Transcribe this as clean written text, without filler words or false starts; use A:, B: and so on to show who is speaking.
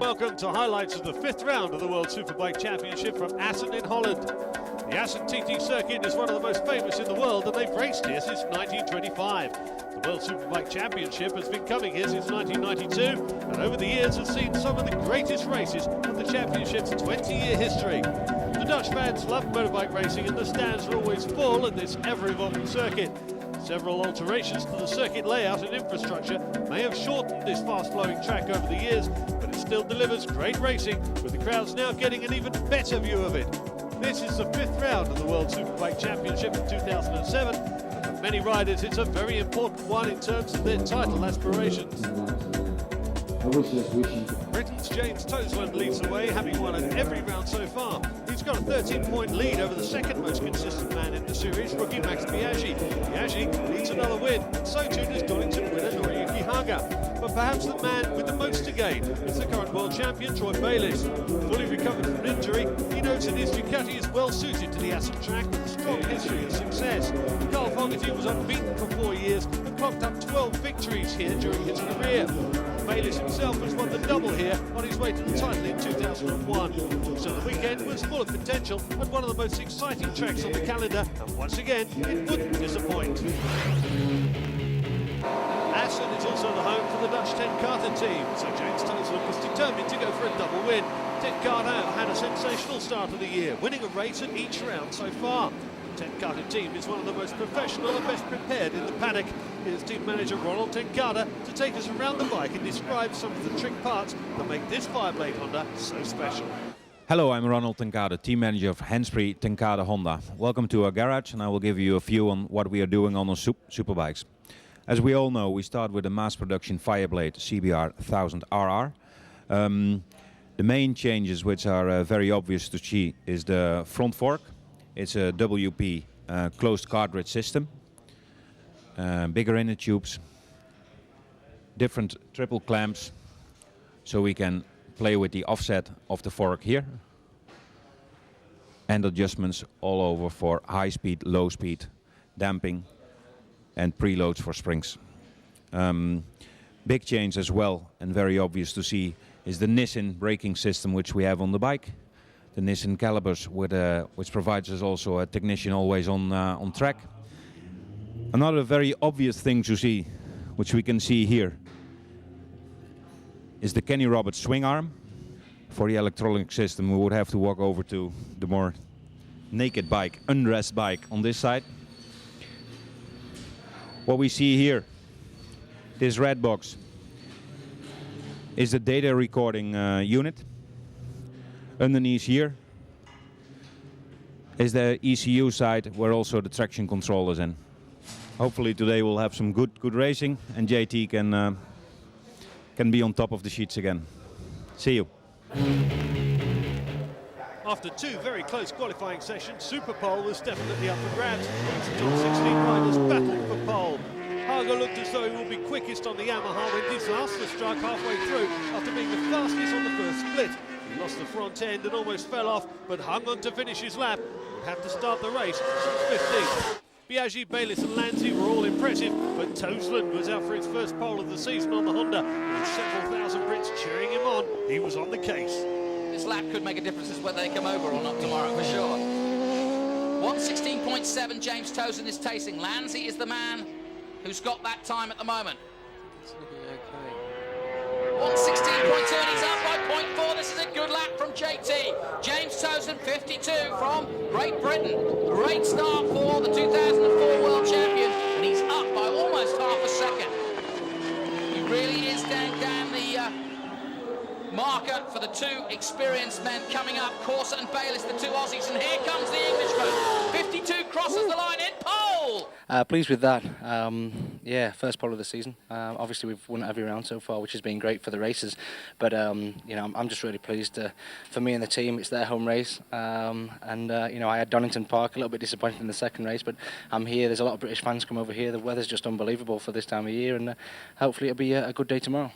A: welcome to highlights of the 5th round of the World Superbike Championship from Assen in Holland. The Assen TT circuit is one of the most famous in the world, and they've raced here since 1925. The World Superbike Championship has been coming here since 1992, and over the years has seen some of the greatest races of the championship's 20-year history. The Dutch fans love motorbike racing, and the stands are always full at this ever-evolving circuit. Several alterations to the circuit layout and infrastructure may have shortened this fast-flowing track over the years, but it still delivers great racing, with the crowds now getting an even better view of it. This is the 5th round of the World Superbike Championship in 2007, and for many riders it's a very important one in terms of their title aspirations. Britain's James Toseland leads the way, having won at every round so far. He's got a 13-point lead over the second most consistent man in the series, rookie Max Biaggi. Biaggi needs another win, and so too does Donington winner Noriyuki Haga. But perhaps the man with the most to gain is the current world champion Troy Bayliss. Fully recovered from an injury, he notes that his Ducati is well suited to the Assen track with a strong history of success. Carl Fogarty was unbeaten for 4 years and clocked up 12 victories here during his career. Bayliss himself has won the double here on his way to the title in 2001. So the weekend was full of potential and one of the most exciting tracks on the calendar, and once again, it wouldn't disappoint. Assen is also the home for the Dutch Ten Carter team, so James Toseland was determined to go for a double win. Ten Carter have had a sensational start of the year, winning a race at each round so far. The Ten Carter team is one of the most professional and best prepared in the paddock. Here's team manager Ronald Ten Carter to take us around the bike and describe some of the trick parts that make this Fireblade Honda so special.
B: Hello, I'm Ronald Ten Carter, team manager of Hands-Free Ten Carter Honda. Welcome to our garage, and I will give you a view on what we are doing on our superbikes. As we all know, we start with a mass production Fireblade CBR 1000 RR. The main changes, which are very obvious to see, is the front fork. It's a WP closed cartridge system, bigger inner tubes, different triple clamps, so we can play with the offset of the fork here, and adjustments all over for high speed, low speed, damping, and preloads for springs. Big change as well, and very obvious to see, is the Nissin braking system which we have on the bike. The Nissin calipers, which provides us also a technician always on track. Another very obvious thing to see, which we can see here, is the Kenny Roberts swing arm. For the electronic system, we would have to walk over to the more naked bike, undressed bike on this side. What we see here, this red box, is the data recording unit. Underneath here is the ECU side, where also the traction control is in. Hopefully today we'll have some good racing, and JT can be on top of the sheets again. See you.
A: After 2 very close qualifying sessions, Superpole was definitely up for grabs as the top 16 riders battled for pole. Haga looked as though he will be quickest on the Yamaha when disaster struck halfway through after being the fastest on the first split. He lost the front end and almost fell off, but hung on to finish his lap. Would have to start the race from 15th. Biaggi, Bayliss and Lanzi were all impressive, but Toseland was out for his first pole of the season on the Honda, and with several thousand Brits cheering him on, he was on the case.
C: This lap could make a difference as whether they come over or not tomorrow, for sure. 1:16.7 James Toseland is tasting. Lanzi is the man who's got that time at the moment.
D: It's looking okay.
C: 1:16.2, and he's up by 0.4. This is a good lap from JT. James Toseland, 52 from Great Britain. Great start for the 2004 world champion, and he's up by almost half a second. He really is down the marker for the 2 experienced men coming up. Corser and Bayliss, the 2 Aussies, and here comes the Englishman. 52 crosses the line in pole.
D: Pleased with that. Yeah, first pole of the season. Obviously, we've won every round so far, which has been great for the races. But you know, I'm just really pleased. For me and the team, it's their home race. You know, I had Donington Park, a little bit disappointed in the second race, but I'm here. There's a lot of British fans come over here. The weather's just unbelievable for this time of year, and hopefully it'll be a good day tomorrow.